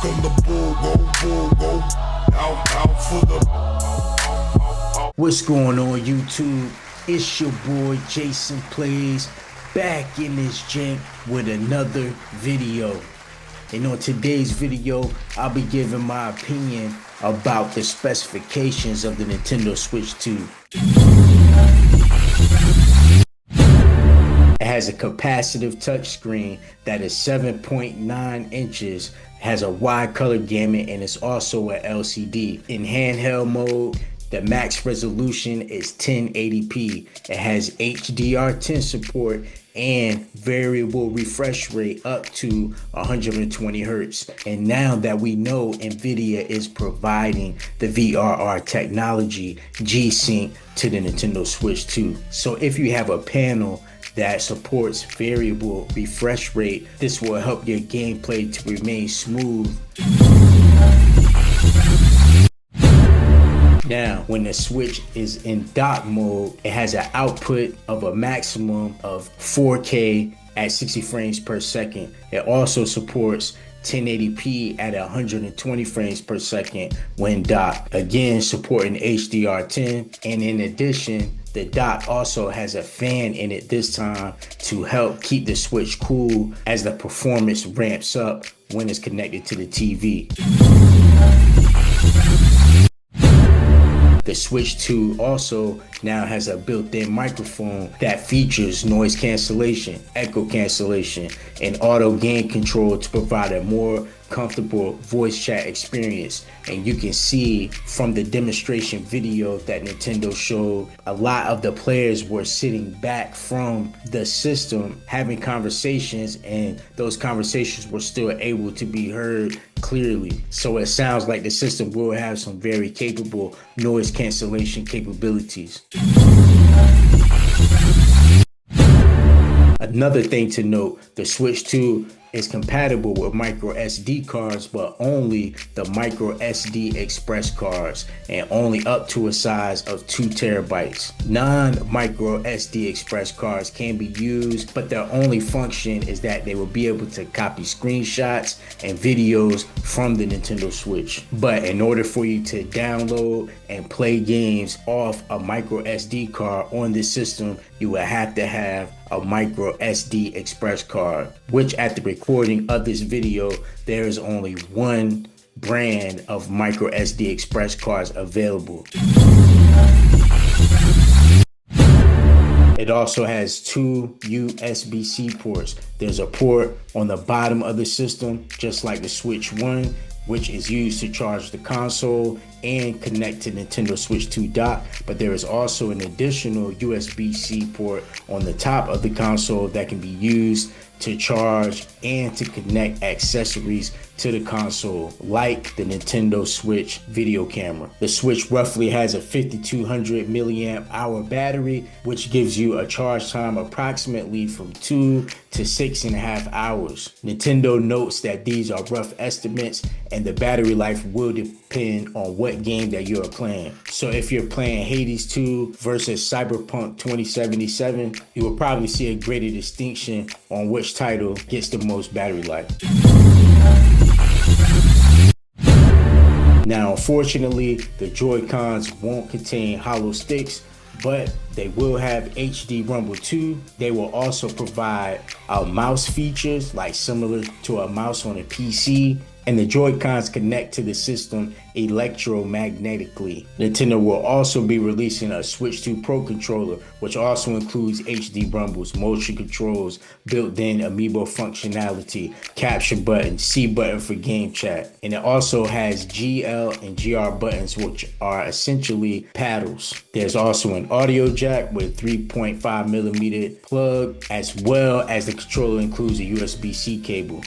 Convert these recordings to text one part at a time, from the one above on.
Welcome to Bull, out for the. What's going on, YouTube? It's your boy Jason Plays back in this gym with another video. And on today's video, I'll be giving my opinion about the specifications of the Nintendo Switch 2. It has a capacitive touchscreen that is 7.9 inches, has a wide color gamut, and it's also an LCD. In handheld mode, the max resolution is 1080p. It has HDR10 support and variable refresh rate up to 120 hertz. And now that we know NVIDIA is providing the VRR technology G-Sync to the Nintendo Switch 2. So if you have a panel that supports variable refresh rate, this will help your gameplay to remain smooth. Now, when the Switch is in dock mode, it has an output of a maximum of 4K at 60 frames per second. It also supports 1080p at 120 frames per second when docked, again supporting HDR10. And in addition, the dock also has a fan in it this time to help keep the Switch cool as the performance ramps up when it's connected to the TV. The Switch 2 also now has a built-in microphone that features noise cancellation, echo cancellation, and auto gain control to provide a more comfortable voice chat experience. And you can see from the demonstration video that Nintendo showed, a lot of the players were sitting back from the system having conversations, and those conversations were still able to be heard clearly. So it sounds like the system will have some very capable noise cancellation capabilities. Another thing to note, the Switch 2 is compatible with micro SD cards, but only the micro SD express cards, and only up to a size of 2 terabytes. Non-micro SD express cards can be used, but their only function is that they will be able to copy screenshots and videos from the Nintendo Switch. But in order for you to download and play games off a micro SD card on this system, you will have to have a micro SD express card, which at the recording of this video, there is only one brand of micro SD express cards available. It also has 2 USB-C ports. There's a port on the bottom of the system, just like the Switch 1, which is used to charge the console and connect to Nintendo Switch 2 dock, but there is also an additional USB-C port on the top of the console that can be used to charge and to connect accessories to the console, like the Nintendo Switch video camera. The Switch roughly has a 5200 milliamp hour battery, which gives you a charge time approximately from 2 to 6.5 hours. Nintendo notes that these are rough estimates and the battery life will depend on what game that you're playing. So if you're playing Hades 2 versus Cyberpunk 2077, you will probably see a greater distinction on which title gets the most battery life. Now, unfortunately, the Joy-Cons won't contain hollow sticks, but they will have HD Rumble 2. They will also provide mouse features like similar to a mouse on a PC, and the Joy-Cons connect to the system electromagnetically. Nintendo will also be releasing a Switch 2 Pro controller, which also includes HD rumbles, motion controls, built-in amiibo functionality, capture button, C button for game chat, and it also has GL and GR buttons, which are essentially paddles. There's also an audio jack with 3.5mm plug, as well as the controller includes a USB-C cable.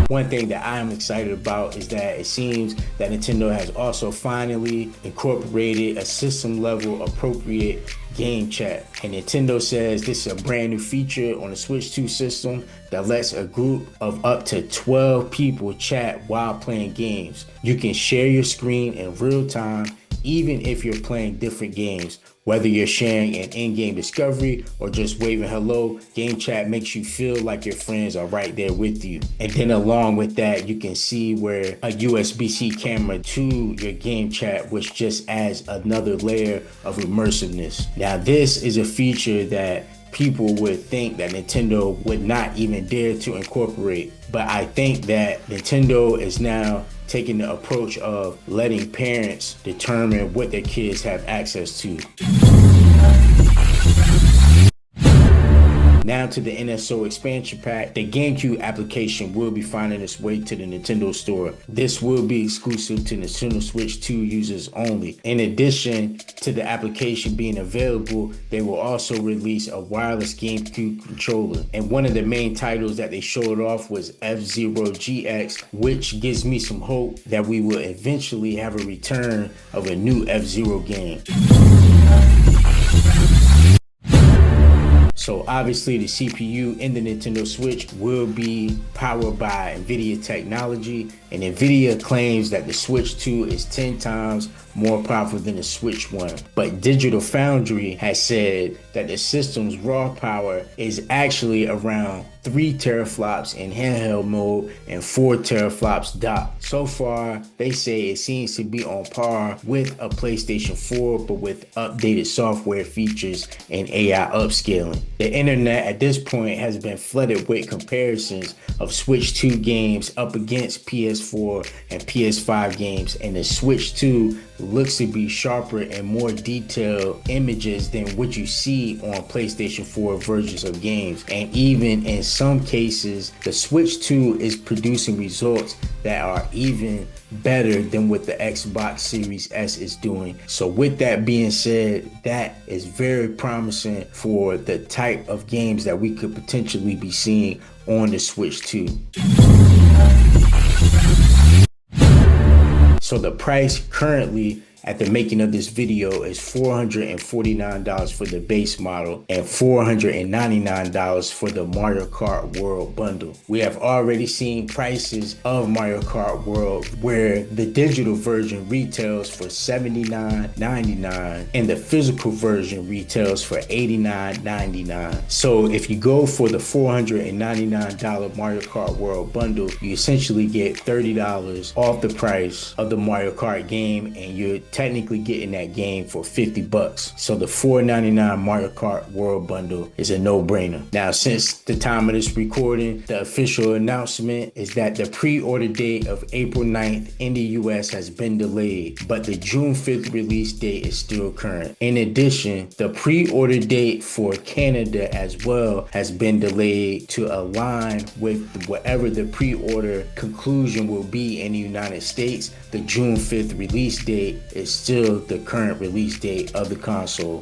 One thing that I am excited about is that it seems that Nintendo has also finally incorporated a system level appropriate game chat. And Nintendo says this is a brand new feature on the Switch 2 system that lets a group of up to 12 people chat while playing games. You can share your screen in real time, even if you're playing different games, Whether you're sharing an in-game discovery or just waving hello, game chat makes you feel like your friends are right there with you. And then along with that, you can see where a USB-C camera to your game chat, which just adds another layer of immersiveness. Now, this is a feature that people would think that Nintendo would not even dare to incorporate. But I think that Nintendo is now taking the approach of letting parents determine what their kids have access to. Now to the NSO expansion pack, the GameCube application will be finding its way to the Nintendo store. This will be exclusive to Nintendo Switch 2 users only. In addition to the application being available, they will also release a wireless GameCube controller. And one of the main titles that they showed off was F-Zero GX, which gives me some hope that we will eventually have a return of a new F-Zero game. So obviously the CPU in the Nintendo Switch will be powered by NVIDIA technology, and NVIDIA claims that the Switch 2 is 10 times more powerful than the Switch 1. But Digital Foundry has said that the system's raw power is actually around 3 teraflops in handheld mode and 4 teraflops docked. So far, they say it seems to be on par with a PlayStation 4, but with updated software features and AI upscaling. The internet at this point has been flooded with comparisons of Switch 2 games up against PS4 and PS5 games, and the Switch 2 looks to be sharper and more detailed images than what you see on PlayStation 4 versions of games. And even in some cases, the Switch 2 is producing results that are even better than what the Xbox Series S is doing. So with that being said, that is very promising for the type of games that we could potentially be seeing on the Switch 2. So the price currently at the making of this video is $449 for the base model and $499 for the Mario Kart World bundle. We have already seen prices of Mario Kart World where the digital version retails for $79.99 and the physical version retails for $89.99. So if you go for the $499 Mario Kart World bundle, you essentially get $30 off the price of the Mario Kart game, and you're technically getting that game for $50. So the $4.99 Mario Kart World bundle is a no-brainer. Now, since the time of this recording, the official announcement is that the pre-order date of April 9th in the US has been delayed, but the June 5th release date is still current. In addition, the pre-order date for Canada as well has been delayed to align with whatever the pre-order conclusion will be in the United States. The June 5th release date is still the current release date of the console.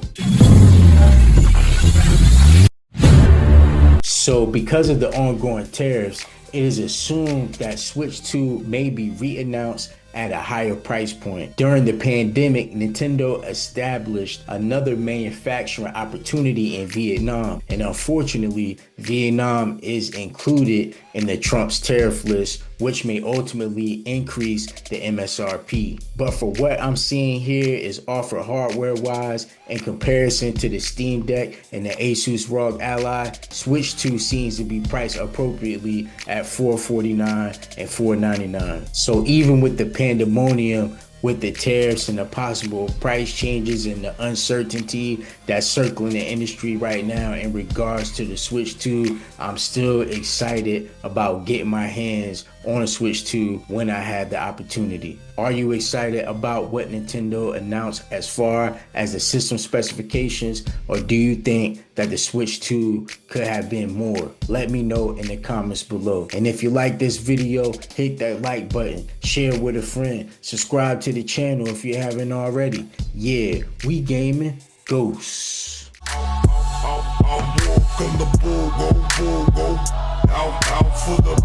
So because of the ongoing tariffs, it is assumed that Switch 2 may be re-announced at a higher price point. During the pandemic, Nintendo established another manufacturing opportunity in Vietnam, and unfortunately, Vietnam is included in the Trump's tariff list, which may ultimately increase the MSRP. But for what I'm seeing here is offered hardware-wise in comparison to the Steam Deck and the Asus ROG Ally, Switch 2 seems to be priced appropriately at $449 and $499. So even with the pandemonium with the tariffs and the possible price changes and the uncertainty that's circling the industry right now in regards to the Switch 2, I'm still excited about getting my hands on a Switch 2 when I have the opportunity. Are you excited about what Nintendo announced as far as the system specifications, or do you think that the Switch 2 could have been more? Let me know in the comments below. And if you like this video, hit that like button, share with a friend, subscribe to the channel if you haven't already. Yeah, we gaming ghosts. I'm walking the bull, go, out for the